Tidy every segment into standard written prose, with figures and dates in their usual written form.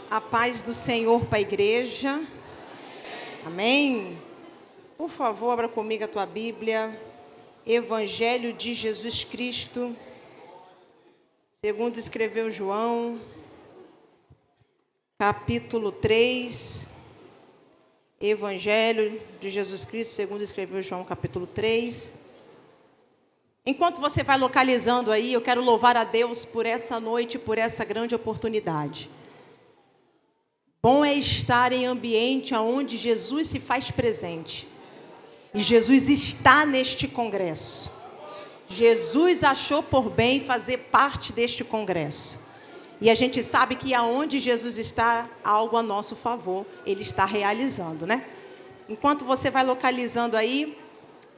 A paz do Senhor para a igreja. Amém? Por favor, abra comigo a tua Bíblia. Evangelho de Jesus Cristo, segundo escreveu João, capítulo 3. Evangelho de Jesus Cristo, segundo escreveu João, capítulo 3. Enquanto você vai localizando aí, eu quero louvar a Deus por essa noite, por essa grande oportunidade. Bom é estar em ambiente onde Jesus se faz presente. E Jesus está neste congresso. Jesus achou por bem fazer parte deste congresso. E a gente sabe que aonde Jesus está, algo a nosso favor, Ele está realizando, né? Enquanto você vai localizando aí,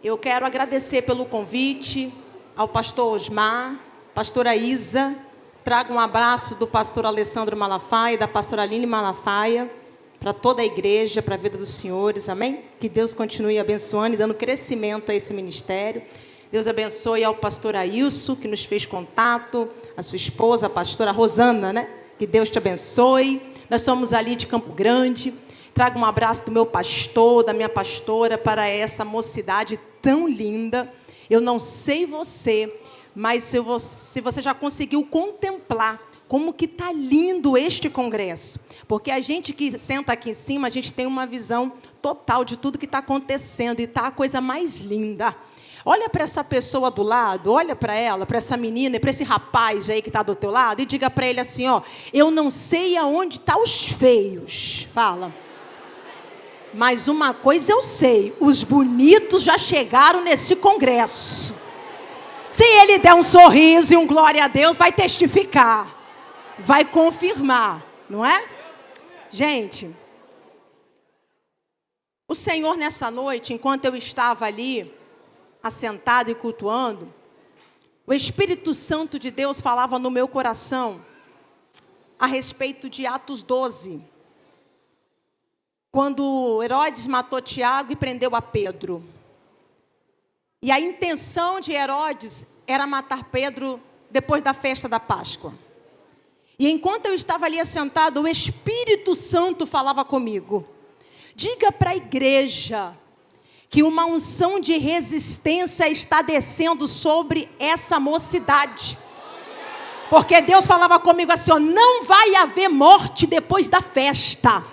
eu quero agradecer pelo convite ao pastor Osmar, pastora Isa. Trago um abraço do pastor Alessandro Malafaia e da pastora Aline Malafaia para toda a igreja, para a vida dos senhores, amém? Que Deus continue abençoando e dando crescimento a esse ministério. Deus abençoe ao pastor Ailson, que nos fez contato, a sua esposa, a pastora Rosana, né? Que Deus te abençoe. Nós somos ali de Campo Grande. Trago um abraço do meu pastor, da minha pastora, para essa mocidade tão linda. Eu não sei você, mas se você já conseguiu contemplar como que está lindo este congresso. Porque a gente que senta aqui em cima, a gente tem uma visão total de tudo que está acontecendo. E está a coisa mais linda. Olha para essa pessoa do lado, olha para ela, para essa menina e para esse rapaz aí que está do teu lado. E diga para ele assim, ó, eu não sei aonde estão os feios. Fala. Mas uma coisa eu sei, os bonitos já chegaram nesse congresso. Se ele der um sorriso e um glória a Deus, vai testificar. Vai confirmar, não é? Gente, o Senhor nessa noite, enquanto eu estava ali, assentado e cultuando, o Espírito Santo de Deus falava no meu coração a respeito de Atos 12. Quando Herodes matou Tiago e prendeu a Pedro. E a intenção de Herodes era matar Pedro depois da festa da Páscoa. E enquanto eu estava ali assentado, o Espírito Santo falava comigo. Diga para a igreja que uma unção de resistência está descendo sobre essa mocidade. Porque Deus falava comigo assim, ó, não vai haver morte depois da festa.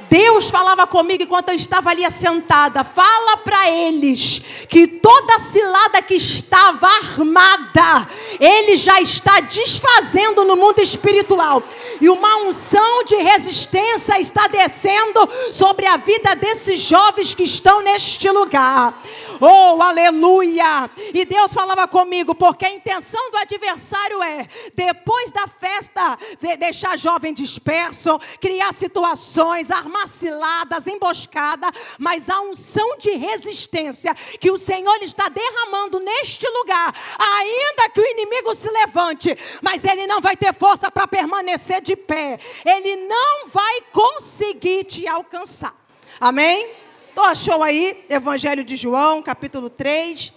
Deus falava comigo enquanto eu estava ali assentada. Fala para eles que toda cilada que estava armada, Ele já está desfazendo no mundo espiritual. E uma unção de resistência está descendo sobre a vida desses jovens que estão neste lugar. Oh, aleluia! E Deus falava comigo, porque a intenção do adversário é, depois da festa, deixar jovem disperso, criar situações, armar ciladas, emboscada, mas a unção de resistência que o Senhor está derramando neste lugar, ainda que o inimigo se levante, mas ele não vai ter força para permanecer de pé, ele não vai conseguir te alcançar. Amém? Então achou aí, Evangelho de João, capítulo 3.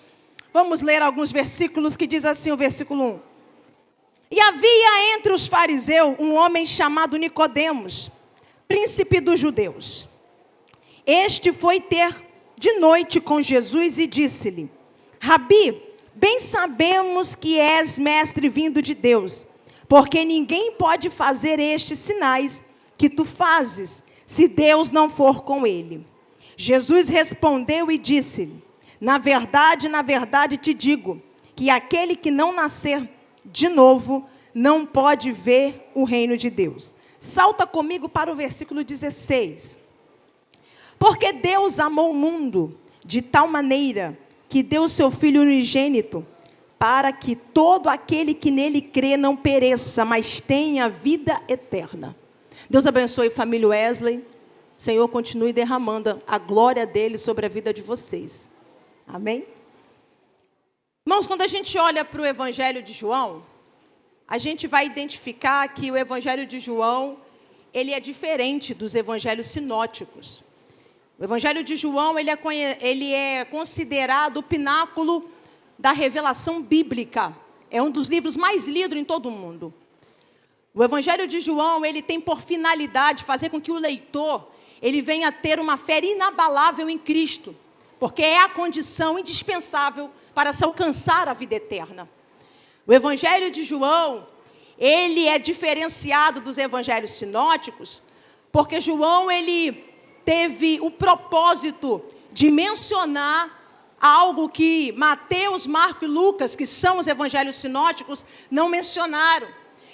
Vamos ler alguns versículos que diz assim, o versículo 1. E havia entre os fariseus um homem chamado Nicodemos, príncipe dos judeus. Este foi ter de noite com Jesus e disse-lhe, Rabi, bem sabemos que és mestre vindo de Deus, porque ninguém pode fazer estes sinais que tu fazes, se Deus não for com ele. Jesus respondeu e disse-lhe, na verdade te digo, que aquele que não nascer de novo, não pode ver o reino de Deus. Salta comigo para o versículo 16. Porque Deus amou o mundo de tal maneira, que deu o seu Filho unigênito, para que todo aquele que nele crê não pereça, mas tenha vida eterna. Deus abençoe a família Wesley. Senhor, continue derramando a glória dele sobre a vida de vocês. Amém? Irmãos, quando a gente olha para o Evangelho de João, a gente vai identificar que o Evangelho de João, ele é diferente dos evangelhos sinóticos. O Evangelho de João, ele é considerado o pináculo da revelação bíblica. É um dos livros mais lidos em todo o mundo. O Evangelho de João, ele tem por finalidade fazer com que o leitor, ele venha ter uma fé inabalável em Cristo, porque é a condição indispensável para se alcançar a vida eterna. O Evangelho de João, ele é diferenciado dos evangelhos sinóticos, porque João, ele teve o propósito de mencionar algo que Mateus, Marcos e Lucas, que são os evangelhos sinóticos, não mencionaram.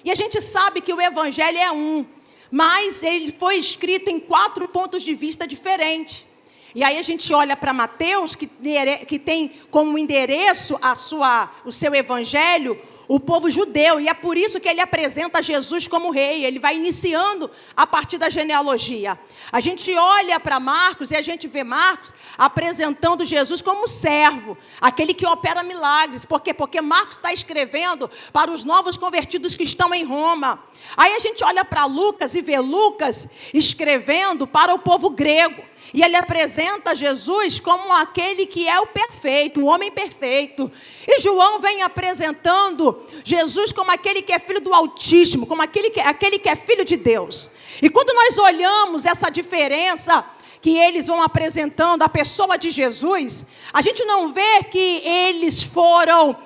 E a gente sabe que o evangelho é um, mas ele foi escrito em 4 pontos de vista diferentes. E aí a gente olha para Mateus, que tem como endereço o seu evangelho, o povo judeu, e é por isso que ele apresenta Jesus como rei. Ele vai iniciando a partir da genealogia. A gente olha para Marcos e a gente vê Marcos apresentando Jesus como servo, aquele que opera milagres. Por quê? Porque Marcos está escrevendo para os novos convertidos que estão em Roma. Aí a gente olha para Lucas e vê Lucas escrevendo para o povo grego. E ele apresenta Jesus como aquele que é o perfeito, o homem perfeito. E João vem apresentando Jesus como aquele que é filho do Altíssimo, como aquele que é filho de Deus. E quando nós olhamos essa diferença que eles vão apresentando a pessoa de Jesus, a gente não vê que eles foram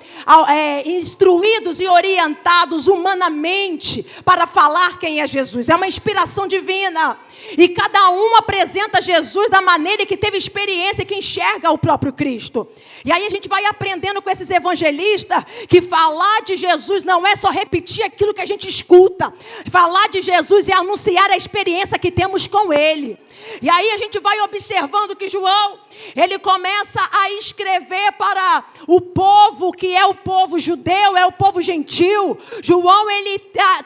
instruídos e orientados humanamente para falar quem é Jesus. É uma inspiração divina. E cada um apresenta Jesus da maneira que teve experiência e que enxerga o próprio Cristo. E aí a gente vai aprendendo com esses evangelistas que falar de Jesus não é só repetir aquilo que a gente escuta. Falar de Jesus é anunciar a experiência que temos com Ele. E aí a gente vai observando que João, ele começa a escrever para o povo que é o povo judeu, é o povo gentil. João, ele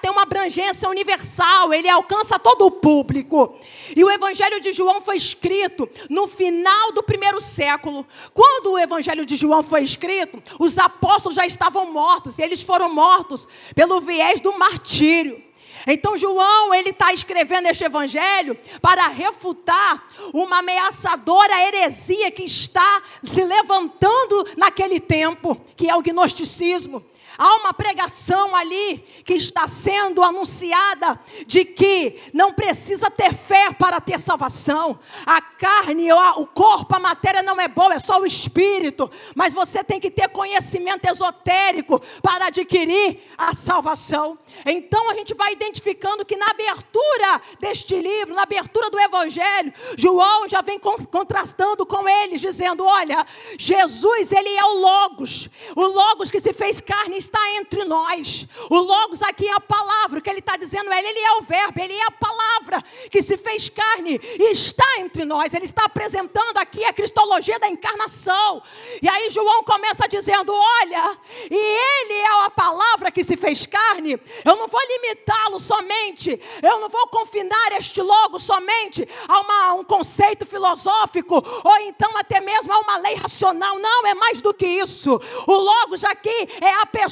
tem uma abrangência universal, ele alcança todo o público. E o Evangelho de João foi escrito no final do 1º século. Quando o Evangelho de João foi escrito, os apóstolos já estavam mortos, e eles foram mortos pelo viés do martírio. Então João, ele está escrevendo este evangelho para refutar uma ameaçadora heresia que está se levantando naquele tempo, que é o gnosticismo. Há uma pregação ali que está sendo anunciada de que não precisa ter fé para ter salvação. A carne, o corpo, a matéria não é boa, é só o espírito. Mas você tem que ter conhecimento esotérico para adquirir a salvação. Então a gente vai identificando que na abertura deste livro, na abertura do evangelho, João já vem contrastando com eles, dizendo: olha, Jesus, ele é o Logos que se fez carne está entre nós. O Logos aqui é a palavra, o que ele está dizendo ele é o verbo, ele é a palavra que se fez carne e está entre nós. Ele está apresentando aqui a cristologia da encarnação. E aí João começa dizendo: olha, e ele é a palavra que se fez carne. Eu não vou limitá-lo somente, eu não vou confinar este Logos somente a um conceito filosófico, ou então até mesmo a uma lei racional. Não, é mais do que isso. O Logos aqui é a pessoa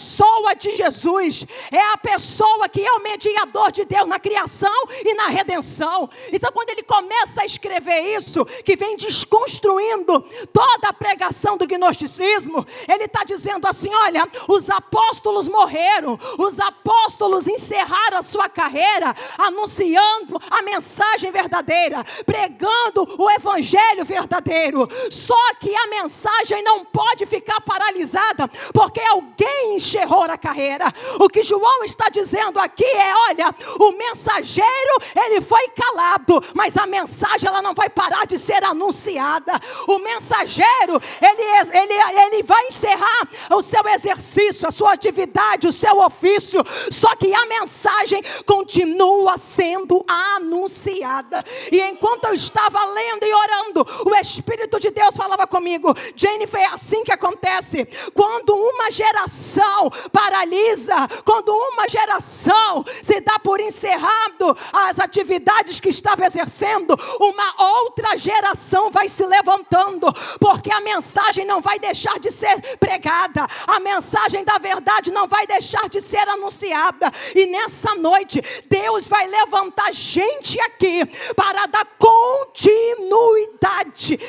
de Jesus, é a pessoa que é o mediador de Deus na criação e na redenção. Então quando ele começa a escrever isso, que vem desconstruindo toda a pregação do gnosticismo, ele está dizendo assim: olha, os apóstolos morreram, os apóstolos encerraram a sua carreira anunciando a mensagem verdadeira, pregando o evangelho verdadeiro. Só que a mensagem não pode ficar paralisada porque alguém encerrou a carreira. O que João está dizendo aqui é: olha, o mensageiro, ele foi calado, mas a mensagem, ela não vai parar de ser anunciada. O mensageiro, ele vai encerrar o seu exercício, a sua atividade, o seu ofício, só que a mensagem continua sendo anunciada. E enquanto eu estava lendo e orando, o Espírito de Deus falava comigo: Jennifer, é assim que acontece quando uma geração paralisa, quando uma geração se dá por encerrado as atividades atividades que estava exercendo, uma outra geração vai se levantando, porque a mensagem não vai deixar de ser pregada, a mensagem da verdade não vai deixar de ser anunciada. E nessa noite, Deus vai levantar gente aqui para dar continuidade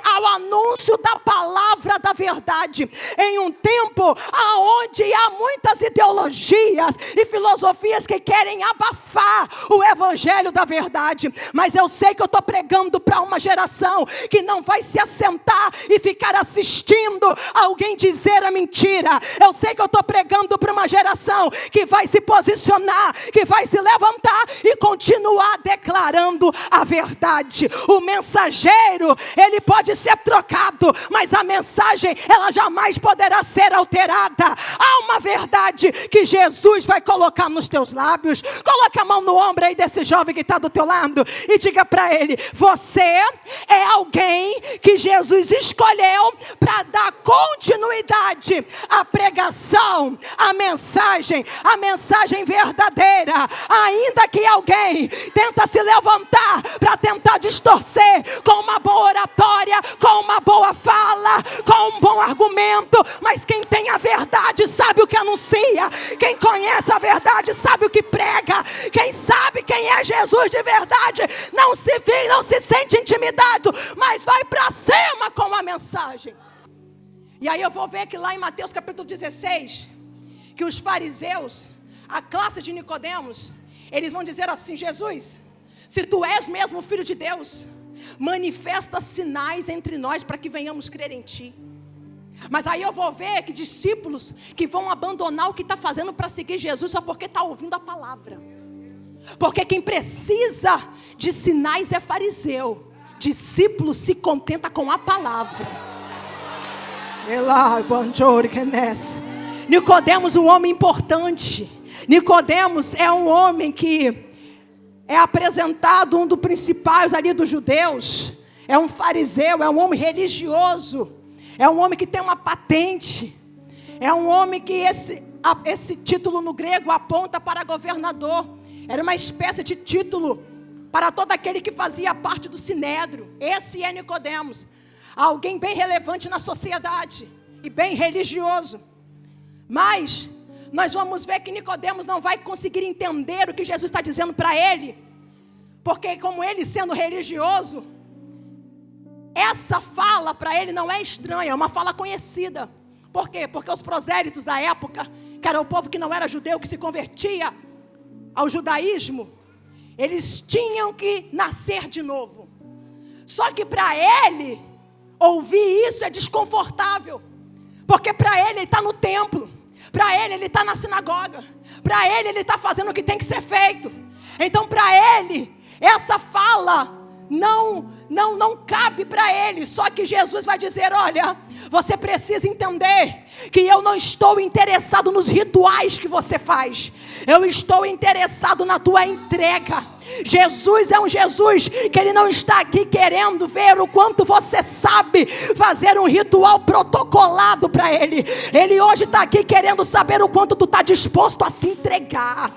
ao anúncio da palavra da verdade, em um tempo onde há muitas ideologias e filosofias que querem abafar o evangelho da verdade. Mas eu sei que eu estou pregando para uma geração que não vai se assentar e ficar assistindo alguém dizer a mentira. Eu sei que eu estou pregando para uma geração que vai se posicionar, que vai se levantar e continuar declarando a verdade. O mensageiro, ele pode ser trocado, mas a mensagem, ela jamais poderá ser alterada. Há uma verdade que Jesus vai colocar nos teus lábios. Coloque a mão no ombro aí desse jovem que está do teu lado e diga para ele: você é alguém que Jesus escolheu para dar continuidade à pregação, à mensagem verdadeira. Ainda que alguém tenta se levantar para tentar distorcer com uma boa oratória, com uma boa fala, com um bom argumento, mas quem tem a verdade sabe o que anuncia, quem conhece a verdade sabe o que prega, quem sabe quem é Jesus de verdade não se sente intimidado, mas vai para cima com a mensagem. E aí eu vou ver que lá em Mateus capítulo 16, que os fariseus, a classe de Nicodemos, eles vão dizer assim: Jesus, se tu és mesmo filho de Deus, manifesta sinais entre nós para que venhamos crer em ti. Mas aí eu vou ver que discípulos que vão abandonar o que está fazendo para seguir Jesus só porque está ouvindo a palavra. Porque quem precisa de sinais é fariseu, discípulo se contenta com a palavra. Nicodemos, um homem importante. Nicodemos é um homem que é apresentado um dos principais ali dos judeus. É um fariseu, é um homem religioso, é um homem que tem uma patente, é um homem que esse título no grego aponta para governador. Era uma espécie de título para todo aquele que fazia parte do sinédrio. Esse é Nicodemos, alguém bem relevante na sociedade e bem religioso. Mas nós vamos ver que Nicodemos não vai conseguir entender o que Jesus está dizendo para ele, porque como ele sendo religioso, essa fala para ele não é estranha, é uma fala conhecida. Por quê? Porque os prosélitos da época, que era o povo que não era judeu, que se convertia ao judaísmo, eles tinham que nascer de novo. Só que para ele, ouvir isso é desconfortável, porque para ele está no templo, para ele está na sinagoga, para ele está fazendo o que tem que ser feito. Então para ele, essa fala não cabe para ele. Só que Jesus vai dizer: olha, você precisa entender que eu não estou interessado nos rituais que você faz, eu estou interessado na tua entrega. Jesus é um Jesus que ele não está aqui querendo ver o quanto você sabe fazer um ritual protocolado para ele. Ele hoje está aqui querendo saber o quanto tu está disposto a se entregar.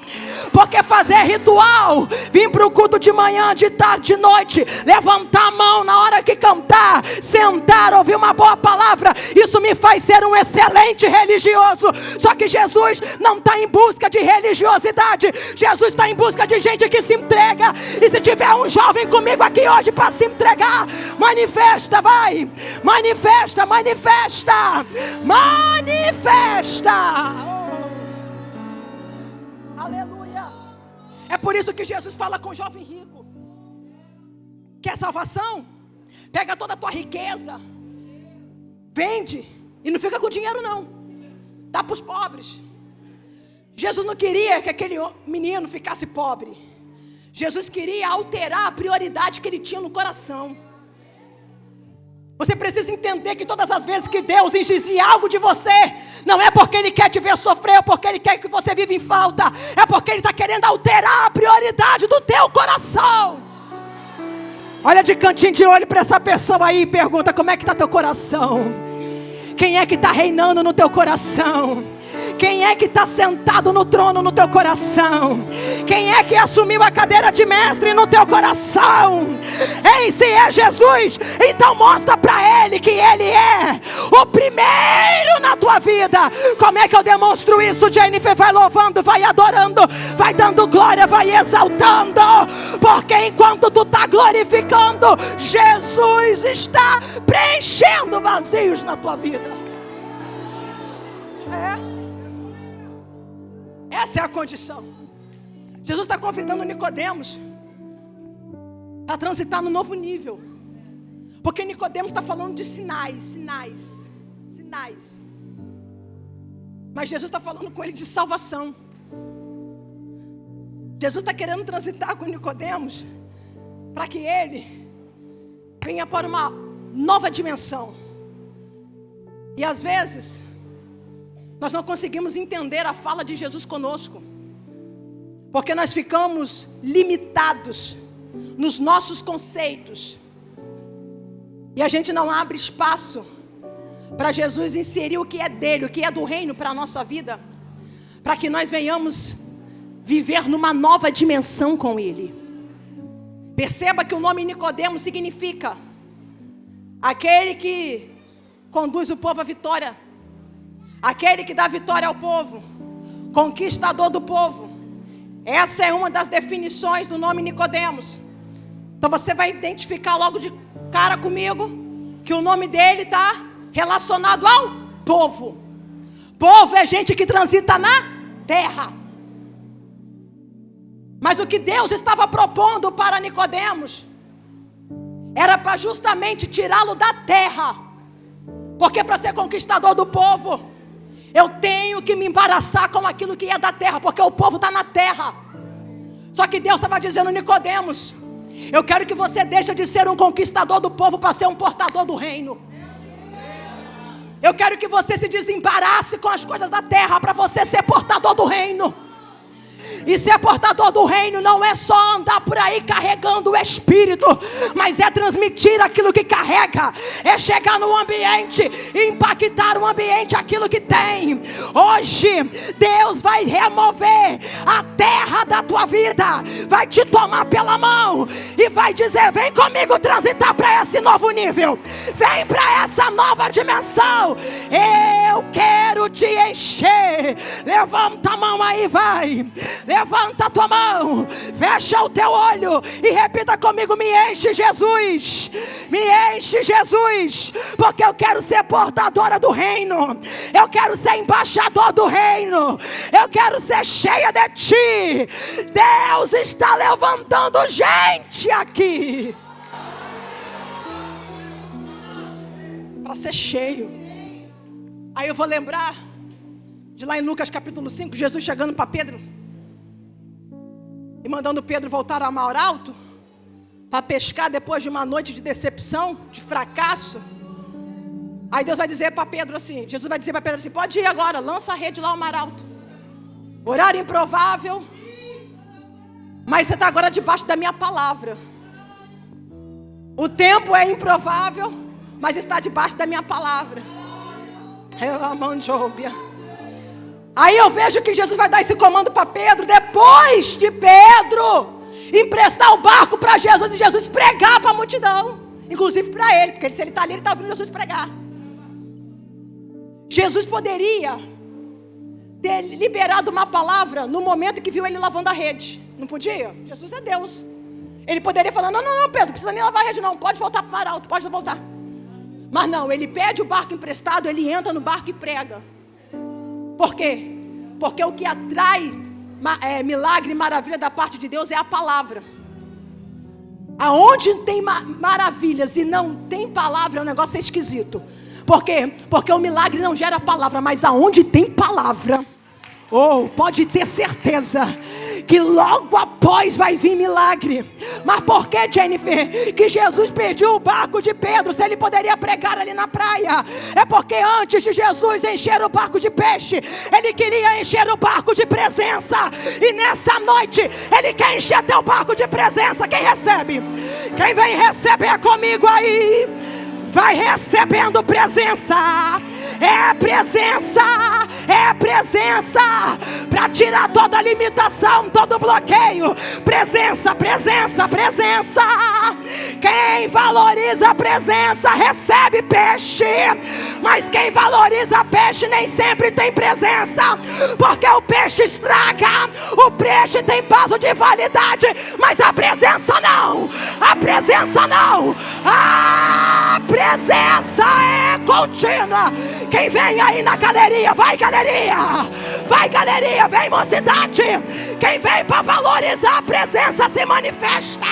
Porque fazer ritual, vir para o culto de manhã, de tarde, de noite, levantar a mão na hora que cantar, sentar, ouvir uma boa palavra, isso me faz ser um excelente religioso. Só que Jesus não está em busca de religiosidade, Jesus está em busca de gente que se entrega. E se tiver um jovem comigo aqui hoje para se entregar, manifesta, vai, manifesta, manifesta, manifesta. Oh. Aleluia. É por isso que Jesus fala com o jovem rico: quer salvação? Pega toda a tua riqueza, vende, e não fica com dinheiro não, dá para os pobres. Jesus não queria que aquele menino ficasse pobre. Jesus queria alterar a prioridade que ele tinha no coração. Você precisa entender que todas as vezes que Deus exige algo de você, não é porque Ele quer te ver sofrer, ou porque Ele quer que você viva em falta, é porque Ele está querendo alterar a prioridade do teu coração. Olha de cantinho de olho para essa pessoa aí e pergunta: como é que está teu coração? Quem é que está reinando no teu coração? Quem é que está sentado no trono no teu coração? Quem é que assumiu a cadeira de mestre no teu coração? Esse é Jesus. Então mostra para Ele que Ele é o primeiro na tua vida. Como é que eu demonstro isso, Jennifer? Vai louvando, vai adorando, vai dando glória, vai exaltando. Porque enquanto tu está glorificando, Jesus está preenchendo vazios na tua vida. Essa é a condição. Jesus está convidando Nicodemos a transitar no novo nível. Porque Nicodemos está falando de sinais. Mas Jesus está falando com ele de salvação. Jesus está querendo transitar com Nicodemos para que ele venha para uma nova dimensão. E às vezes nós não conseguimos entender a fala de Jesus conosco, porque nós ficamos limitados nos nossos conceitos, e a gente não abre espaço para Jesus inserir o que é dele, o que é do reino para a nossa vida, para que nós venhamos viver numa nova dimensão com ele. Perceba que o nome Nicodemos significa aquele que conduz o povo à vitória, aquele que dá vitória ao povo, conquistador do povo. Essa é uma das definições do nome Nicodemos. Então você vai identificar logo de cara comigo que o nome dele está relacionado ao povo. Povo é gente que transita na terra. Mas o que Deus estava propondo para Nicodemos era para justamente tirá-lo da terra. Porque para ser conquistador do povo, eu tenho que me embaraçar com aquilo que é da terra, porque o povo está na terra. Só que Deus estava dizendo: Nicodemos, eu quero que você deixe de ser um conquistador do povo para ser um portador do reino. Eu quero que você se desembarace com as coisas da terra para você ser portador do reino. E ser portador do reino não é só andar por aí carregando o Espírito, mas é transmitir aquilo que carrega, é chegar no ambiente e impactar o ambiente, aquilo que tem. Hoje Deus vai remover a terra da tua vida, vai te tomar pela mão e vai dizer: vem comigo transitar para esse novo nível, vem para essa nova dimensão, eu quero te encher. Levanta a mão aí, vai. Levanta a tua mão, fecha o teu olho e repita comigo: me enche, Jesus, me enche, Jesus, porque eu quero ser portadora do reino, eu quero ser embaixador do reino, eu quero ser cheia de ti. Deus está levantando gente aqui para ser cheio. Aí eu vou lembrar de lá em Lucas capítulo 5, Jesus chegando para Pedro e mandando Pedro voltar ao mar alto para pescar depois de uma noite de decepção, de fracasso. Aí Deus vai dizer para Pedro assim, Jesus vai dizer para Pedro assim: pode ir agora, lança a rede lá ao mar alto. Horário improvável, mas você está agora debaixo da minha palavra. O tempo é improvável, mas está debaixo da minha palavra. Aí eu vejo que Jesus vai dar esse comando para Pedro, depois de Pedro emprestar o barco para Jesus e Jesus pregar para a multidão, inclusive para ele, porque se ele está ali, ele está ouvindo Jesus pregar. Jesus poderia ter liberado uma palavra no momento que viu ele lavando a rede, não podia? Jesus é Deus. Ele poderia falar: não, Pedro, não precisa nem lavar a rede não, pode voltar para o mar alto, pode voltar. Mas não, ele pede o barco emprestado, ele entra no barco e prega. Por quê? Porque o que atrai milagre e maravilha da parte de Deus é a palavra. Aonde tem maravilhas e não tem palavra, é um negócio esquisito. Por quê? Porque o milagre não gera palavra, mas aonde tem palavra, pode ter certeza que logo após vai vir milagre. Mas por que, Jennifer, que Jesus pediu o barco de Pedro, se ele poderia pregar ali na praia? É porque antes de Jesus encher o barco de peixe, ele queria encher o barco de presença. E nessa noite ele quer encher teu barco de presença. Quem recebe? Quem vem receber comigo aí? Vai recebendo presença. É presença, é presença, para tirar toda limitação, todo bloqueio. Presença, presença, presença. Quem valoriza a presença recebe peixe, mas quem valoriza peixe nem sempre tem presença, porque o peixe estraga, o peixe tem prazo de validade, mas a presença não, a presença não, a presença é contínua. Quem vem aí na galeria, vai galeria, vem mocidade. Quem vem para valorizar a presença se manifesta.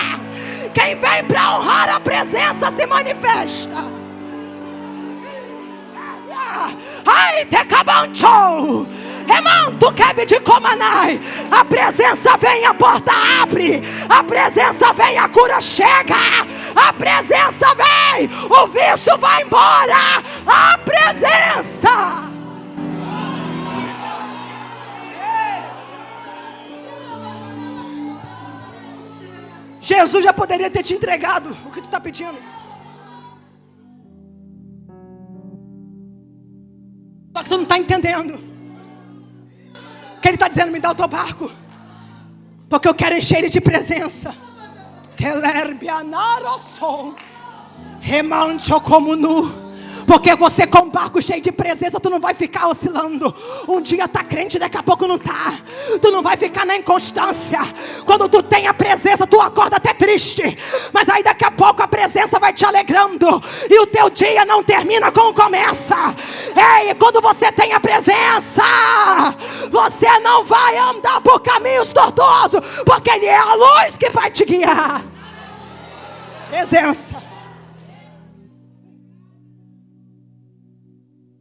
Quem vem para honrar a presença se manifesta. Ai, te cabancho. Remanto quebe de comanai. A presença vem, a porta abre. A presença vem, a cura chega. A presença vem, o vício vai embora. A presença. Jesus já poderia ter te entregado o que tu está pedindo. Só que tu não está entendendo. Que ele está dizendo, me dá o teu barco, porque eu quero encher ele de presença. Porque você com um barco cheio de presença, tu não vai ficar oscilando. Um dia tá crente, daqui a pouco não tá. Tu não vai ficar na inconstância. Quando tu tem a presença, tu acorda até triste, mas aí daqui a pouco a presença vai te alegrando, e o teu dia não termina como começa. Ei, quando você tem a presença, você não vai andar por caminhos tortuosos, porque ele é a luz que vai te guiar. Presença.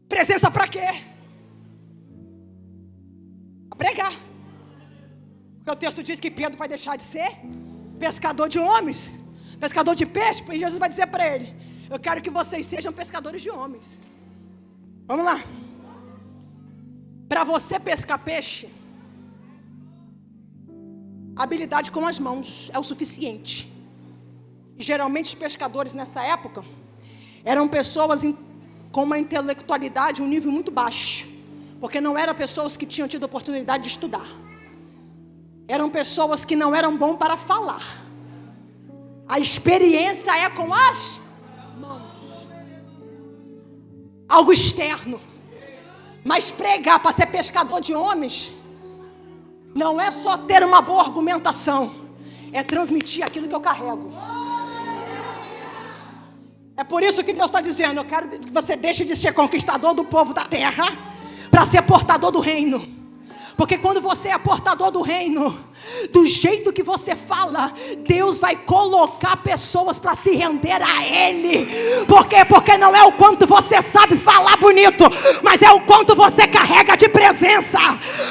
Presença para quê? Para pregar. Porque o texto diz que Pedro vai deixar de ser pescador de homens, pescador de peixe, e Jesus vai dizer para ele, eu quero que vocês sejam pescadores de homens. Vamos lá. Para você pescar peixe, habilidade com as mãos é o suficiente. E geralmente os pescadores nessa época eram pessoas com uma intelectualidade, um nível muito baixo, porque não eram pessoas que tinham tido oportunidade de estudar. Eram pessoas que não eram bons para falar. A experiência é com as mãos, algo externo. Mas pregar para ser pescador de homens não é só ter uma boa argumentação, é transmitir aquilo que eu carrego. É por isso que Deus está dizendo, eu quero que você deixe de ser conquistador do povo da terra para ser portador do reino. Porque quando você é portador do reino, do jeito que você fala, Deus vai colocar pessoas para se render a Ele. Por quê? Porque não é o quanto você sabe falar bonito, mas é o quanto você carrega de presença.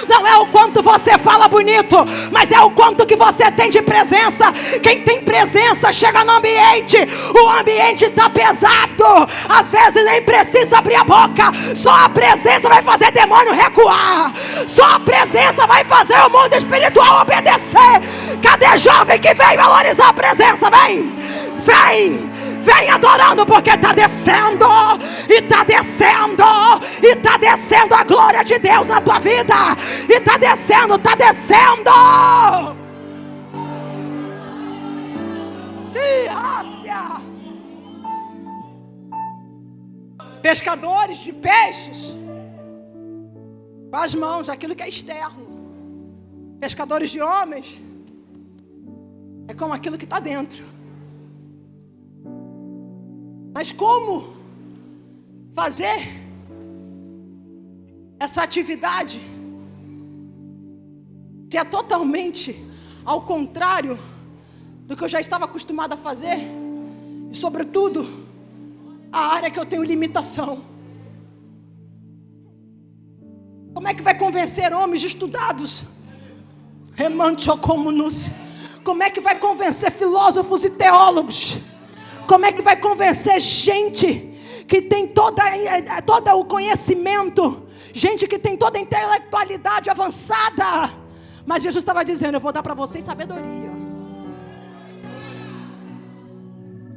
Não é o quanto você fala bonito, mas é o quanto que você tem de presença. Quem tem presença chega no ambiente, o ambiente está pesado, às vezes nem precisa abrir a boca, só a presença vai fazer demônio recuar, só a presença vai fazer o mundo espiritual obedecer. Cadê jovem que vem valorizar a presença? Vem adorando, porque está descendo, e está descendo, e está descendo a glória de Deus na tua vida, e está descendo, pescadores de peixes com as mãos, aquilo que é externo. Pescadores de homens é como aquilo que está dentro. Mas como fazer essa atividade se é totalmente ao contrário do que eu já estava acostumado a fazer, e sobretudo a área que eu tenho limitação? Como é que vai convencer homens estudados? Como é que vai convencer filósofos e teólogos? Como é que vai convencer gente que tem todo o conhecimento, gente que tem toda a intelectualidade avançada? Mas Jesus estava dizendo, eu vou dar para vocês sabedoria.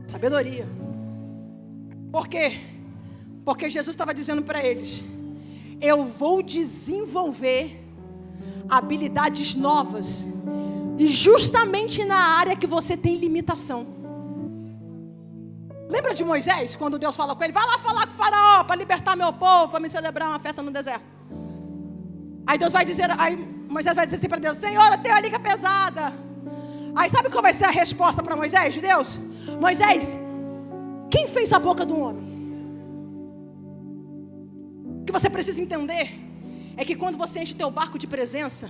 Sabedoria. Por quê? Porque Jesus estava dizendo para eles: eu vou desenvolver habilidades novas, e justamente na área que você tem limitação. Lembra de Moisés, quando Deus fala com ele: vai lá falar com o faraó para libertar meu povo, para me celebrar uma festa no deserto. Aí Moisés vai dizer assim para Deus: Senhor, eu tenho a liga pesada. Aí sabe qual vai ser a resposta para Moisés, de Deus? Moisés, quem fez a boca do homem? O que você precisa entender é que quando você enche teu barco de presença,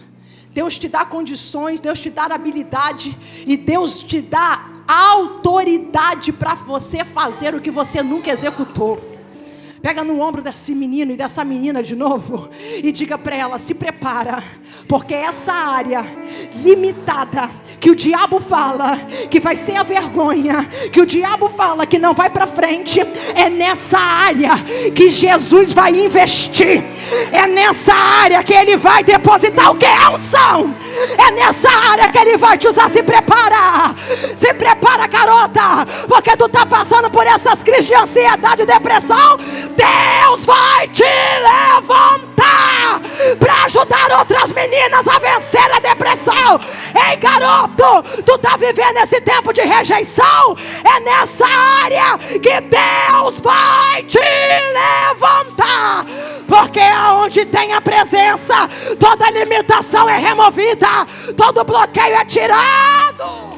Deus te dá condições, Deus te dá habilidade, e Deus te dá autoridade para você fazer o que você nunca executou. Pega no ombro desse menino e dessa menina de novo e diga para ela: se prepara, porque essa área limitada que o diabo fala que vai ser a vergonha, que o diabo fala que não vai para frente, é nessa área que Jesus vai investir. É nessa área que ele vai depositar o que é unção. É nessa área que ele vai te usar. Se prepara, garota, porque tu tá passando por essas crises de ansiedade e depressão. Deus vai te levantar para ajudar outras meninas a vencer a depressão. Ei, garoto, tu tá vivendo esse tempo de rejeição? É nessa área que Deus vai te levantar, porque aonde tem a presença, toda limitação é removida, todo bloqueio é tirado.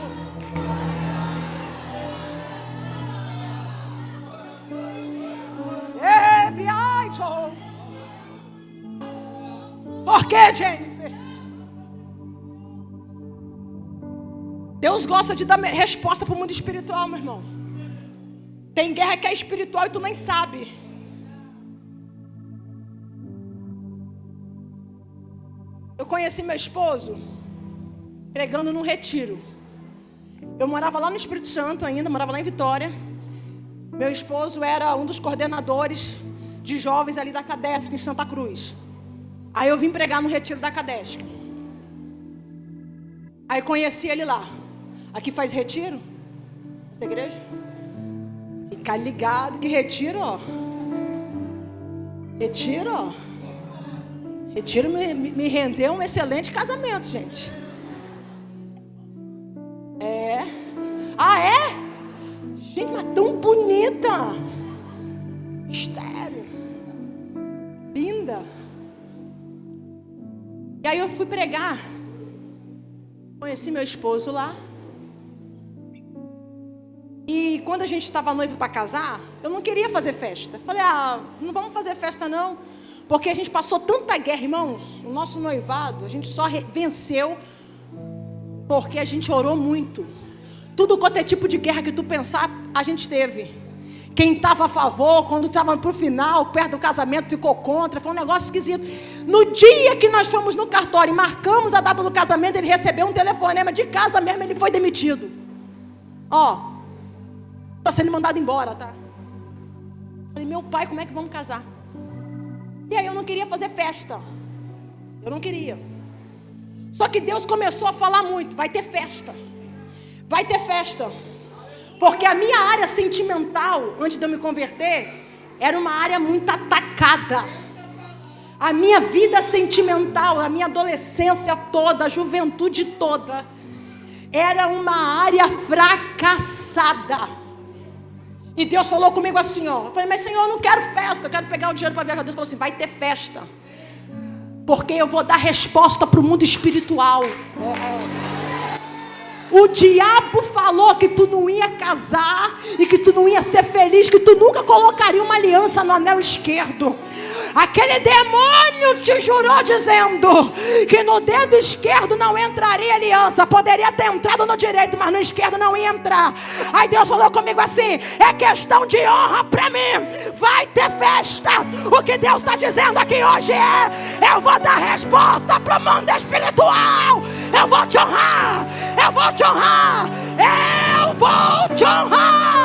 Por que, Jennifer? Deus gosta de dar resposta para o mundo espiritual, meu irmão. Tem guerra que é espiritual e tu nem sabe. Eu conheci meu esposo pregando num retiro. Eu morava lá no Espírito Santo ainda, morava lá em Vitória. Meu esposo era um dos coordenadores de jovens ali da Cadesc, em Santa Cruz. Aí eu vim pregar no retiro da Cadesc. Aí conheci ele lá. Aqui faz retiro? Essa igreja? Fica ligado que retiro, ó. Retiro, ó. Retiro me rendeu um excelente casamento, gente. É. Ah, é? Gente, mas tão bonita. Estéril. Linda. E aí eu fui pregar. Conheci meu esposo lá. E quando a gente estava noivo para casar, eu não queria fazer festa. Falei: não vamos fazer festa não. Porque a gente passou tanta guerra, irmãos. O nosso noivado, a gente só venceu porque a gente orou muito. Tudo quanto é tipo de guerra que tu pensar, a gente teve. Quem estava a favor, quando estava para o final, perto do casamento, ficou contra. Foi um negócio esquisito. No dia que nós fomos no cartório e marcamos a data do casamento, ele recebeu um telefonema de casa mesmo, ele foi demitido. Está sendo mandado embora, tá? Falei: meu pai, como é que vamos casar? E aí eu não queria fazer festa. Eu não queria. Só que Deus começou a falar muito: vai ter festa. Vai ter festa. Porque a minha área sentimental, antes de eu me converter, era uma área muito atacada. A minha vida sentimental, a minha adolescência toda, a juventude toda, era uma área fracassada. E Deus falou comigo assim, ó. Eu falei: mas Senhor, eu não quero festa, eu quero pegar o dinheiro para viajar. Deus falou assim: vai ter festa. Porque eu vou dar resposta para o mundo espiritual. O diabo falou que tu não ia casar e que tu não ia ser feliz, que tu nunca colocaria uma aliança no anel esquerdo. Aquele demônio te jurou dizendo que no dedo esquerdo não entraria aliança. Poderia ter entrado no direito, mas no esquerdo não ia entrar. Aí Deus falou comigo assim: é questão de honra para mim. Vai ter festa. O que Deus está dizendo aqui hoje é: eu vou dar resposta para o mundo espiritual. Eu vou te honrar. Eu vou te honrar. Eu vou te honrar.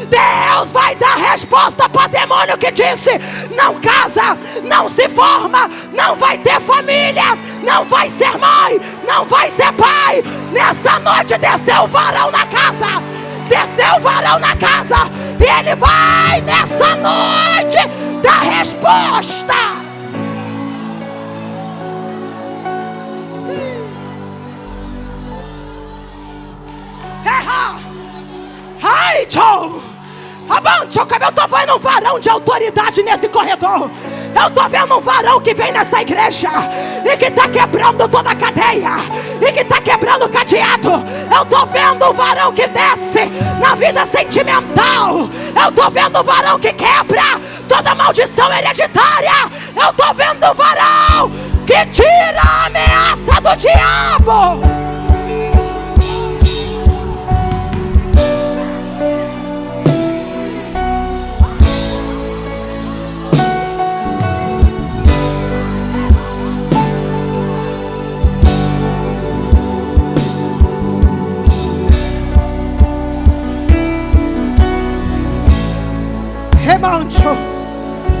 Deus vai dar resposta para demônio que disse: não casa, não se forma, não vai ter família, não vai ser mãe, não vai ser pai. Nessa noite desceu o varão na casa. Desceu o varão na casa. E ele vai nessa noite dar resposta. Ai, Joe! Eu estou vendo um varão de autoridade nesse corredor. Eu estou vendo um varão que vem nessa igreja e que está quebrando toda a cadeia, e que está quebrando o cadeado. Eu estou vendo um varão que desce na vida sentimental. Eu estou vendo um varão que quebra toda maldição hereditária. Eu estou vendo um varão que tira a ameaça do diabo.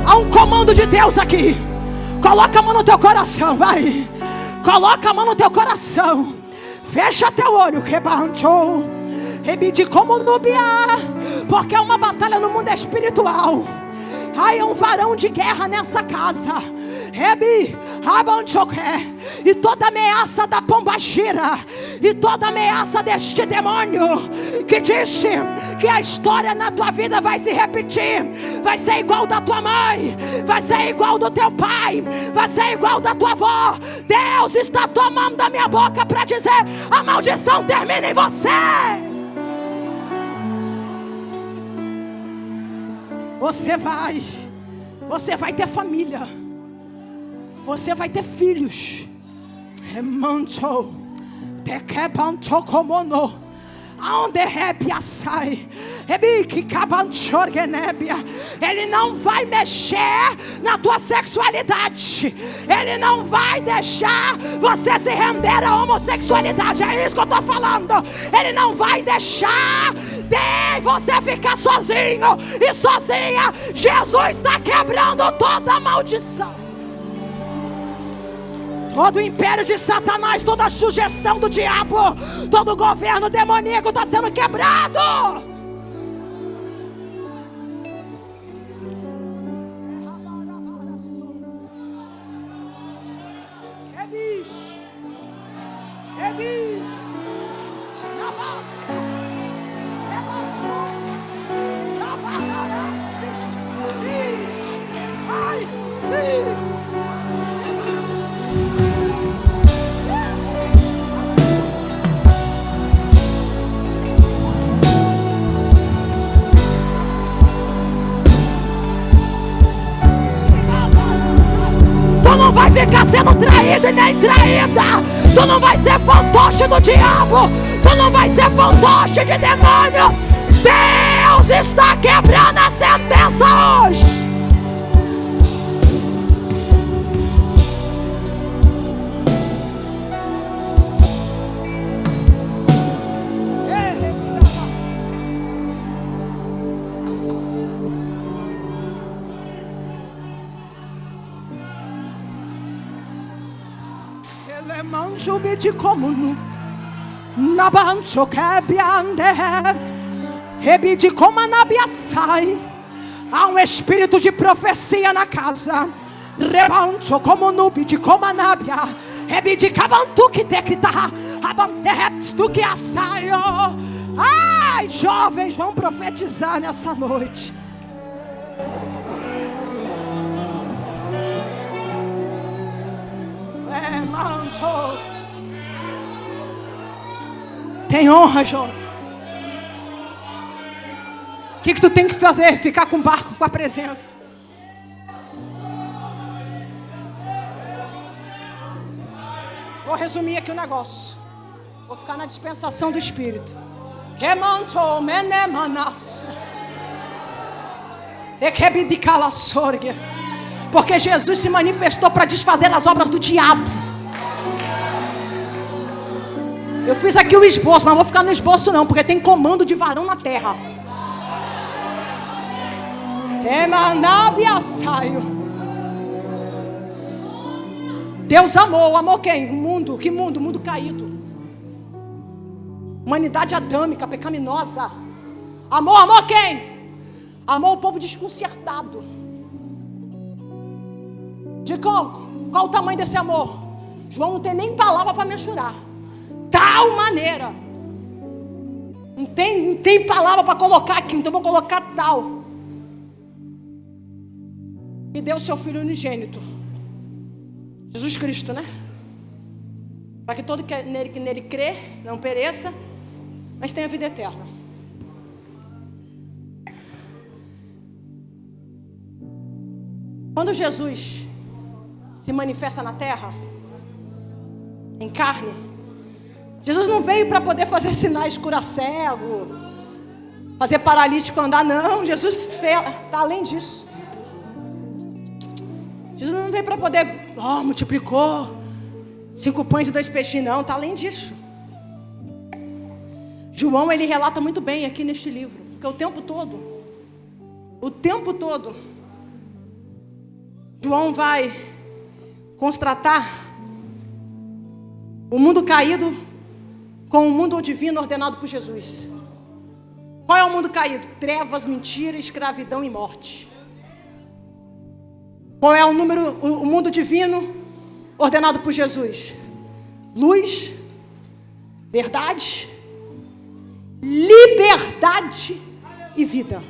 Há um comando de Deus aqui. Coloca a mão no teu coração, vai. Coloca a mão no teu coração. Fecha teu olho, rebancho. Rebide como Núbia, porque é uma batalha no mundo espiritual. Ai, é um varão de guerra nessa casa. Rebi, Rabanchoké. E toda ameaça da pombagira, e toda ameaça deste demônio que disse que a história na tua vida vai se repetir, vai ser igual da tua mãe, vai ser igual do teu pai, vai ser igual da tua avó. Deus está tomando da minha boca para dizer: a maldição termina em você. Você vai ter família, você vai ter filhos. Remancho, tekebancho comono, aonde rebia sai, rebique cabanchorgenebia. Ele não vai mexer na tua sexualidade. Ele não vai deixar você se render à homossexualidade. É isso que eu estou falando. Ele não vai deixar você ficar sozinho e sozinha. Jesus está quebrando toda a maldição, todo o império de Satanás, toda a sugestão do diabo, todo o governo demoníaco está sendo quebrado. Tu não vai ficar sendo traído e nem traída. Tu não vai ser fantoche do diabo. Tu não vai ser fantoche de demônio. Deus está quebrando a sentença hoje. De como na bancho que biande rebide como anabia sai. Há um espírito de profecia na casa. Rebancho como nubi de como anabia rebide cabantu que te quitar abante tu que assaio. Ai, jovens vão profetizar nessa noite. Mancho. Tem honra, jovem. O que tu tem que fazer? Ficar com o barco, com a presença. Vou resumir aqui o negócio. Vou ficar na dispensação do Espírito. Porque Jesus se manifestou para desfazer as obras do diabo. Eu fiz aqui o esboço, mas não vou ficar no esboço não, porque tem comando de varão na terra. Deus amou quem? O mundo. Que mundo? O mundo caído. Humanidade adâmica, pecaminosa. Amou quem? Amou o povo desconcertado. De qual o tamanho desse amor? João não tem nem palavra para mensurar. Tal maneira. Não tem palavra para colocar aqui, então vou colocar tal. E deu o seu Filho unigênito, Jesus Cristo, né? Para que todo que nele crê não pereça, mas tenha vida eterna. Quando Jesus se manifesta na terra, em carne, Jesus não veio para poder fazer sinais, curar cego, fazer paralítico andar, não. Jesus está além disso. Jesus não veio para poder, multiplicou 5 pães e 2 peixinhos, não, está além disso. João, ele relata muito bem aqui neste livro, porque o tempo todo, João vai constatar o mundo caído com o mundo divino ordenado por Jesus. Qual é o mundo caído? Trevas, mentira, escravidão e morte. Qual é o mundo divino ordenado por Jesus? Luz, verdade, liberdade e vida.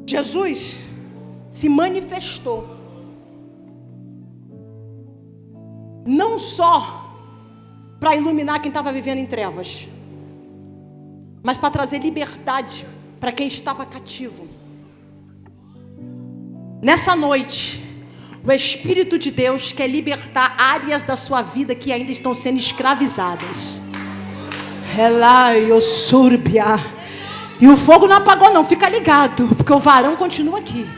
Jesus se manifestou não só para iluminar quem estava vivendo em trevas, mas para trazer liberdade para quem estava cativo. Nessa noite, o Espírito de Deus quer libertar áreas da sua vida que ainda estão sendo escravizadas. E o fogo não apagou não, fica ligado, porque o varão continua aqui.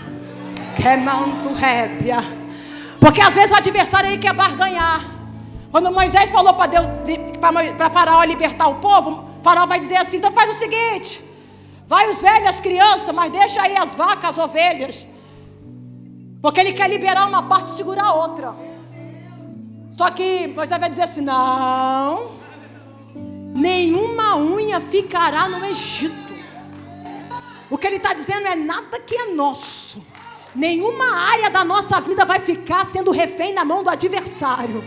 Porque às vezes o adversário ele quer barganhar. Quando Moisés falou para Deus, para Faraó libertar o povo, Faraó vai dizer assim: então faz o seguinte, vai os velhos, as crianças, mas deixa aí as vacas, as ovelhas. Porque ele quer liberar uma parte e segurar a outra. Só que Moisés vai dizer assim: não, nenhuma unha ficará no Egito. O que ele está dizendo é: nada que é nosso, nenhuma área da nossa vida vai ficar sendo refém na mão do adversário.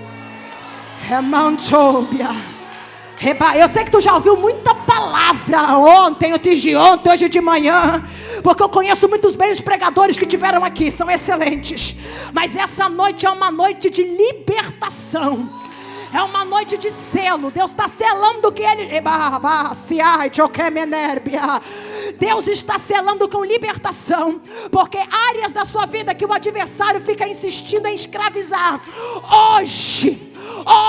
Eu sei que tu já ouviu muita palavra ontem, hoje de manhã, porque eu conheço muitos bem os pregadores que tiveram aqui, são excelentes. Mas essa noite é uma noite de libertação. É uma noite de selo. Deus está selando que Ele... Deus está selando com libertação. Porque áreas da sua vida que o adversário fica insistindo em escravizar,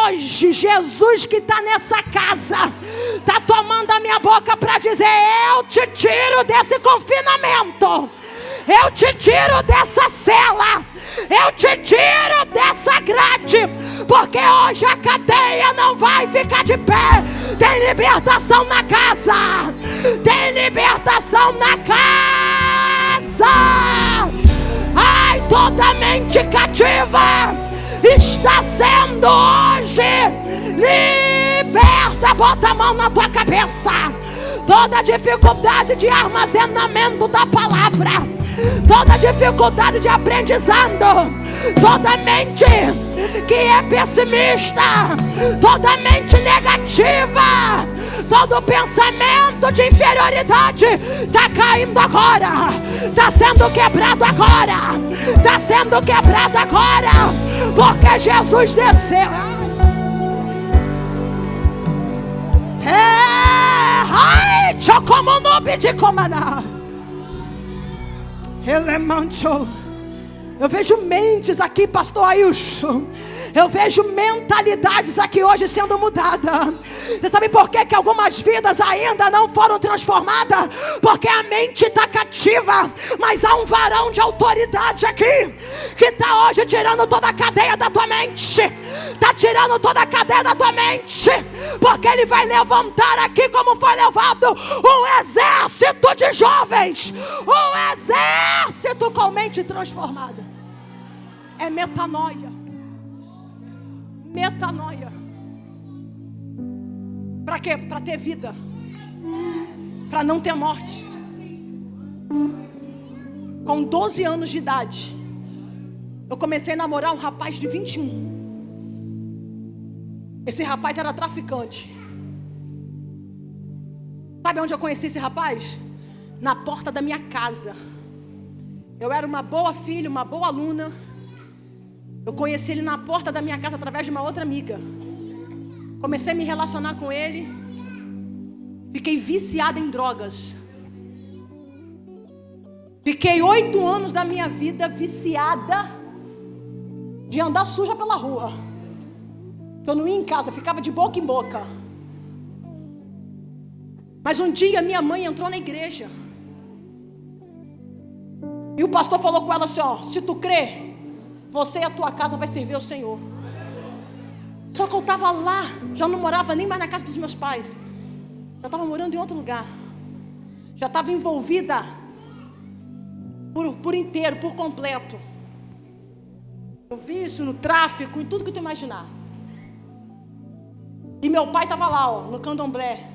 Hoje, Jesus que está nessa casa, está tomando a minha boca para dizer: eu te tiro desse confinamento. Eu te tiro dessa cela. Eu te tiro dessa grade. Porque hoje a cadeia não vai ficar de pé. Tem libertação na casa. Tem libertação na casa. Ai, toda mente cativa está sendo hoje liberta. Bota a mão na tua cabeça. Toda dificuldade de armazenamento da palavra, toda dificuldade de aprendizado, toda mente que é pessimista, toda mente negativa, todo pensamento de inferioridade está caindo agora, está sendo quebrado agora, está sendo quebrado agora, porque Jesus desceu. Ai, chocomonobe de comandar. Eu vejo mentes aqui, pastor Ailson, Eu vejo mentalidades aqui hoje sendo mudadas. Você sabe por que algumas vidas ainda não foram transformadas? Porque a mente está cativa. Mas há um varão de autoridade aqui que está hoje tirando toda a cadeia da tua mente. Está tirando toda a cadeia da tua mente. Porque ele vai levantar aqui, como foi levado, um exército de jovens. Um exército com mente transformada. É metanoia. Metanoia. Para quê? Para ter vida. Para não ter morte. Com 12 anos de idade, eu comecei a namorar um rapaz de 21. Esse rapaz era traficante. Sabe onde eu conheci esse rapaz? Na porta da minha casa. Eu era uma boa filha, uma boa aluna. Eu conheci ele na porta da minha casa através de uma outra amiga. Comecei a me relacionar com ele. Fiquei viciada em drogas. Fiquei 8 anos da minha vida viciada de andar suja pela rua. Eu não ia em casa, ficava de boca em boca. Mas um dia minha mãe entrou na igreja. E o pastor falou com ela assim, ó, se tu crê, você e a tua casa vai servir ao Senhor. Só que eu estava lá, já não morava nem mais na casa dos meus pais. Já estava morando em outro lugar. Já estava envolvida por inteiro, por completo. No vício, no tráfico, em tudo que tu imaginar. E meu pai estava lá, ó, no candomblé,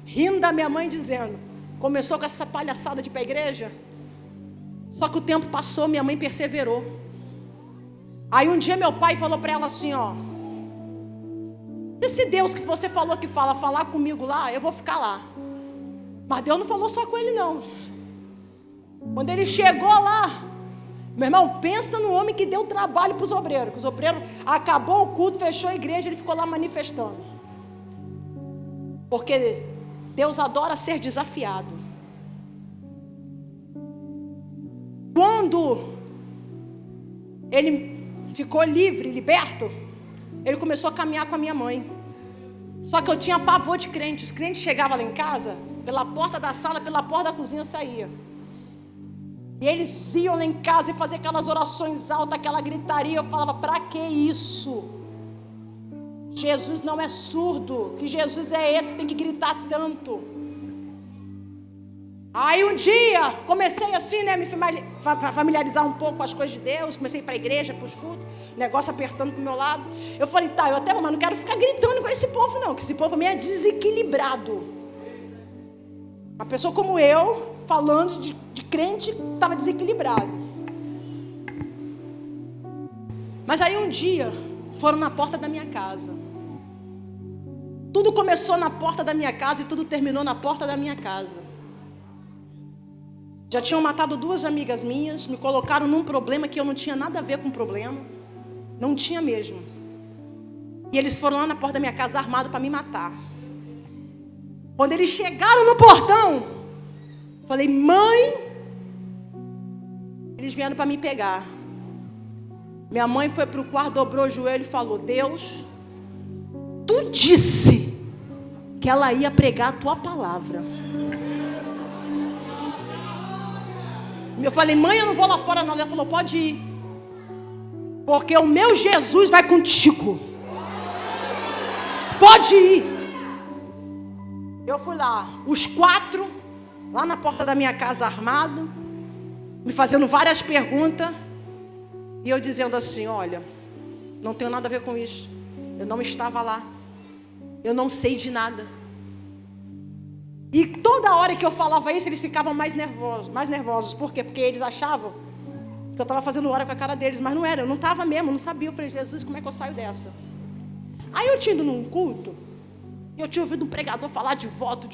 rindo da minha mãe, dizendo, começou com essa palhaçada de ir para a igreja. Só que o tempo passou, minha mãe perseverou. Aí um dia meu pai falou para ela assim, ó, esse Deus que você falou que falar comigo lá, eu vou ficar lá. Mas Deus não falou só com ele não. Quando ele chegou lá, meu irmão, pensa no homem que deu trabalho para os obreiros. Os obreiros, acabou o culto, fechou a igreja, ele ficou lá manifestando. Porque Deus adora ser desafiado. Quando ele ficou livre, liberto, ele começou a caminhar com a minha mãe. Só que eu tinha pavor de crente. Os crentes chegavam lá em casa, pela porta da sala, pela porta da cozinha saía. E eles iam lá em casa e faziam aquelas orações altas, aquela gritaria. Eu falava, pra que isso? Jesus não é surdo. Que Jesus é esse que tem que gritar tanto? Aí um dia, comecei assim, né, me familiarizar um pouco com as coisas de Deus. Comecei a ir para a igreja, para os cultos, negócio apertando pro meu lado. Eu falei, tá, eu até, mas não quero ficar gritando com esse povo não, que esse povo para mim é desequilibrado. Uma pessoa como eu, falando de crente, estava desequilibrado. Mas aí um dia, foram na porta da minha casa. Tudo começou na porta da minha casa e tudo terminou na porta da minha casa. Já tinham matado 2 amigas minhas, me colocaram num problema que eu não tinha nada a ver com o problema. Não tinha mesmo. E eles foram lá na porta da minha casa armados para me matar. Quando eles chegaram no portão, falei, mãe, eles vieram para me pegar. Minha mãe foi para o quarto, dobrou o joelho e falou, Deus, tu disse que ela ia pregar a tua palavra. Eu falei, mãe, eu não vou lá fora não. Ela falou, pode ir. Porque o meu Jesus vai contigo. Pode ir. Eu fui lá, os 4, lá na porta da minha casa armado, me fazendo várias perguntas. E eu dizendo assim, olha, não tenho nada a ver com isso. Eu não estava lá. Eu não sei de nada. E toda hora que eu falava isso, eles ficavam mais nervosos. Por quê? Porque eles achavam que eu estava fazendo hora com a cara deles, mas não era, eu não estava mesmo, eu não sabia. Eu falei, Jesus, como é que eu saio dessa? Aí eu tinha ido num culto, e eu tinha ouvido um pregador falar de voto.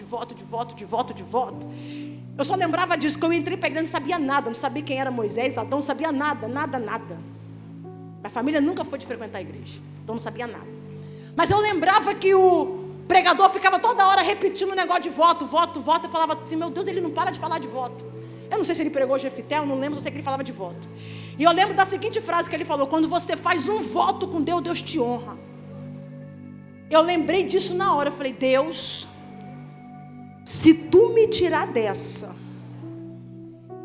Eu só lembrava disso, que eu entrei para a igreja, não sabia nada, não sabia quem era Moisés, Adão, não sabia nada. Minha família nunca foi de frequentar a igreja, então não sabia nada. Mas eu lembrava que o pregador ficava toda hora repetindo o negócio de voto. Eu falava assim, meu Deus, ele não para de falar de voto. Eu não sei se ele pregou Jefité, eu não lembro, eu sei que ele falava de voto. E eu lembro da seguinte frase que ele falou: quando você faz um voto com Deus, Deus te honra. Eu lembrei disso na hora, eu falei: Deus, se tu me tirar dessa,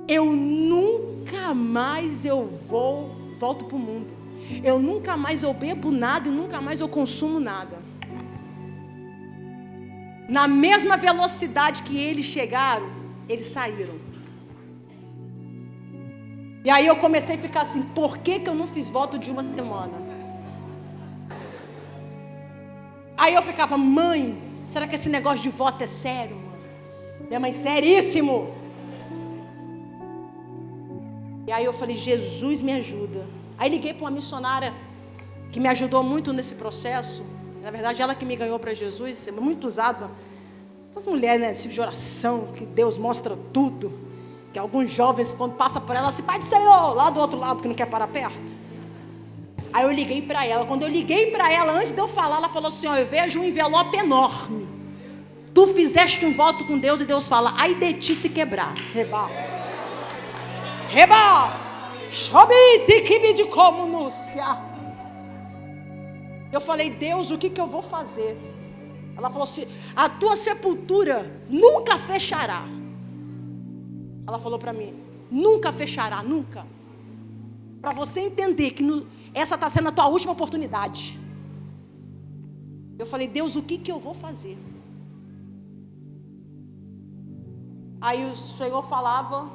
eu nunca mais volto para o mundo. Eu nunca mais eu bebo nada e nunca mais eu consumo nada. Na mesma velocidade que eles chegaram, eles saíram. E aí eu comecei a ficar assim: por que eu não fiz voto de uma semana? Aí eu ficava: mãe, será que esse negócio de voto é sério, mãe? Minha mãe: seríssimo. E aí eu falei: Jesus, me ajuda. Aí liguei para uma missionária que me ajudou muito nesse processo. Na verdade, ela que me ganhou para Jesus, é muito usada. Essas mulheres, né, de oração, que Deus mostra tudo. Que alguns jovens, quando passa por ela, se Pai do Senhor, lá do outro lado, que não quer parar perto. Aí eu liguei para ela. Quando eu liguei para ela, antes de eu falar, ela falou assim: ó, eu vejo um envelope enorme. Tu fizeste um voto com Deus e Deus fala: ai de ti se quebrar. Reba. Eu falei: Deus, o que eu vou fazer? Ela falou assim: a tua sepultura nunca fechará. Ela falou para mim: nunca fechará, nunca. Para você entender que essa está sendo a tua última oportunidade. Eu falei: Deus, o que eu vou fazer? Aí o Senhor falava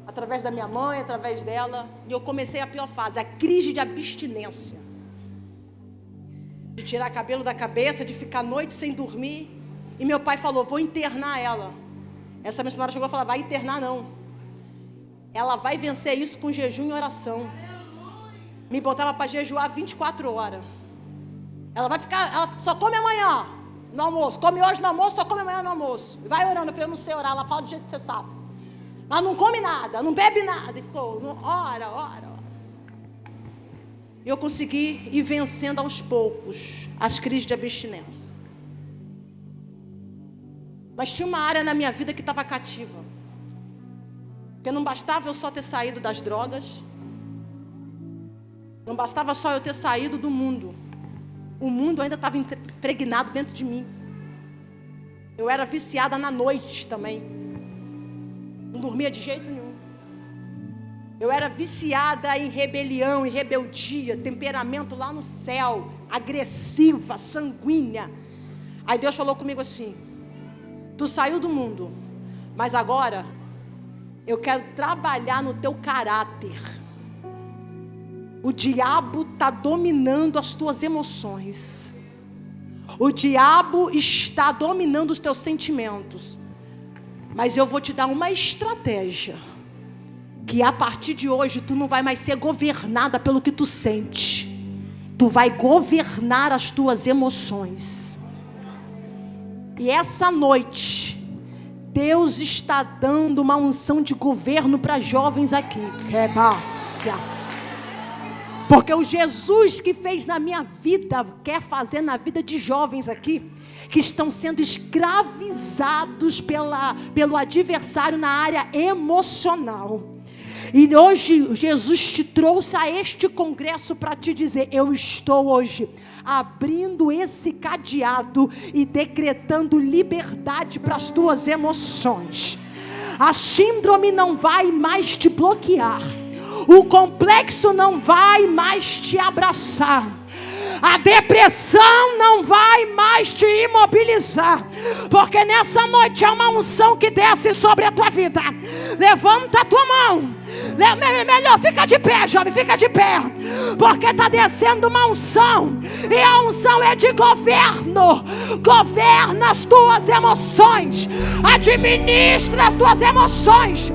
através da minha mãe, através dela, e eu comecei a pior fase, a crise de abstinência. De tirar cabelo da cabeça, de ficar a noite sem dormir. E meu pai falou: vou internar ela. Essa missionária chegou a falar: vai internar não. Ela vai vencer isso com jejum e oração. Me botava para jejuar 24 horas. Ela vai ficar, ela só come amanhã no almoço. Come hoje no almoço, só come amanhã no almoço. Vai orando. Eu falei: eu não sei orar. Ela fala do jeito que você sabe. Mas não come nada, não bebe nada. E ficou: ora. Eu consegui ir vencendo aos poucos as crises de abstinência. Mas tinha uma área na minha vida que estava cativa. Porque não bastava eu só ter saído das drogas. Não bastava só eu ter saído do mundo. O mundo ainda estava impregnado dentro de mim. Eu era viciada na noite também. Não dormia de jeito nenhum. Eu era viciada em rebelião, em rebeldia, temperamento lá no céu, agressiva, sanguínea. Aí Deus falou comigo assim: tu saiu do mundo, mas agora eu quero trabalhar no teu caráter. O diabo está dominando as tuas emoções. O diabo está dominando os teus sentimentos. Mas eu vou te dar uma estratégia. Que a partir de hoje tu não vai mais ser governada pelo que tu sente. Tu vai governar as tuas emoções. E essa noite, Deus está dando uma unção de governo para jovens aqui. Porque o Jesus que fez na minha vida, quer fazer na vida de jovens aqui, que estão sendo escravizados pelo adversário na área emocional. E hoje Jesus te trouxe a este congresso para te dizer: eu estou hoje abrindo esse cadeado e decretando liberdade para as tuas emoções. A síndrome não vai mais te bloquear. O complexo não vai mais te abraçar. A depressão não vai mais te imobilizar, porque nessa noite há uma unção que desce sobre a tua vida. Levanta a tua mão. Melhor, fica de pé, jovem, fica de pé, porque está descendo uma unção, e a unção é de governo. Governa as tuas emoções, administra as tuas emoções.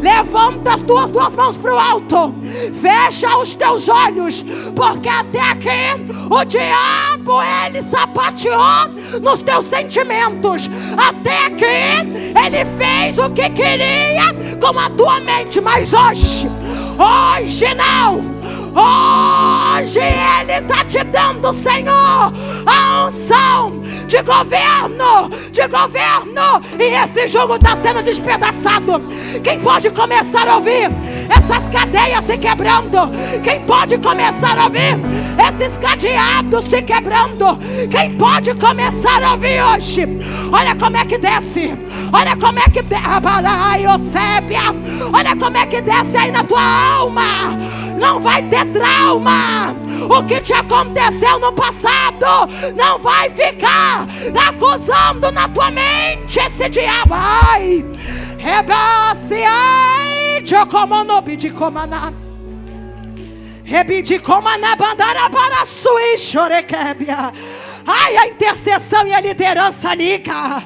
Levanta as tuas duas mãos para o alto, fecha os teus olhos, porque até aqui o diabo, ele sapateou nos teus sentimentos. Até aqui ele fez o que queria com a tua mente, mas hoje não. Hoje ele está te dando, Senhor, a unção de governo, e esse jugo está sendo despedaçado. Quem pode começar a ouvir essas cadeias se quebrando? Quem pode começar a ouvir esses cadeados se quebrando? Quem pode começar a ouvir hoje? Olha como é que desce, olha como é que desce, olha como é que desce aí na tua alma. Não vai ter trauma. O que te aconteceu no passado não vai ficar acusando na tua mente esse diabo. Ai, rebasse, ai, Jocomonobidicomana, Rebidicomana, bandara para sui, chorequébia. Ai, a intercessão e a liderança liga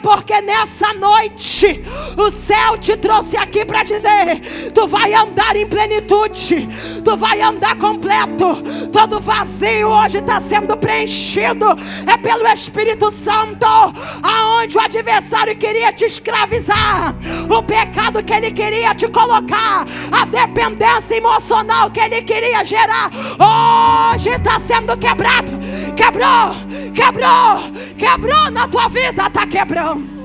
porque nessa noite o céu te trouxe aqui para dizer: tu vai andar em plenitude, tu vai andar completo. Todo vazio hoje está sendo preenchido é pelo Espírito Santo. Aonde o adversário queria te escravizar, o pecado que ele queria te colocar, a dependência emocional que ele queria gerar, hoje está sendo quebrado. Quebrou na tua vida, está quebrando.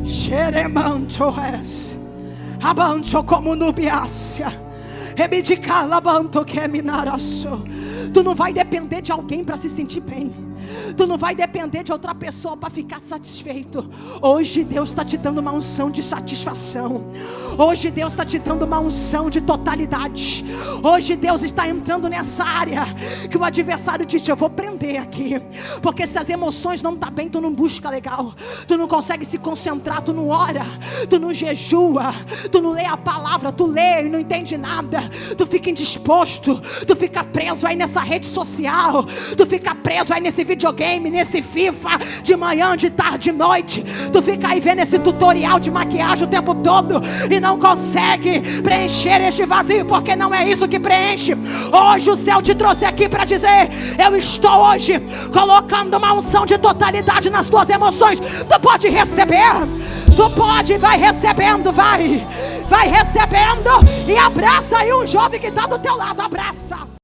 Xeremanto és, abanto como nubiácia, rebidicala abanto que minaraço. Tu não vai depender de alguém para se sentir bem. Tu não vai depender de outra pessoa para ficar satisfeito. Hoje Deus está te dando uma unção de satisfação. Hoje Deus está te dando uma unção de totalidade. Hoje Deus está entrando nessa área que o adversário diz: eu vou prender aqui. Porque se as emoções não estão bem, tu não busca legal, tu não consegue se concentrar, tu não ora, tu não jejua, tu não lê a palavra, tu lê e não entende nada, tu fica indisposto, tu fica preso aí nessa rede social, tu fica preso aí nesse videogame, nesse FIFA, de manhã, de tarde, de noite. Tu fica aí vendo esse tutorial de maquiagem o tempo todo e não consegue preencher este vazio, porque não é isso que preenche. Hoje o céu te trouxe aqui para dizer: eu estou hoje colocando uma unção de totalidade nas tuas emoções. Tu pode receber, tu pode, vai recebendo, vai recebendo, e abraça aí um jovem que está do teu lado, abraça.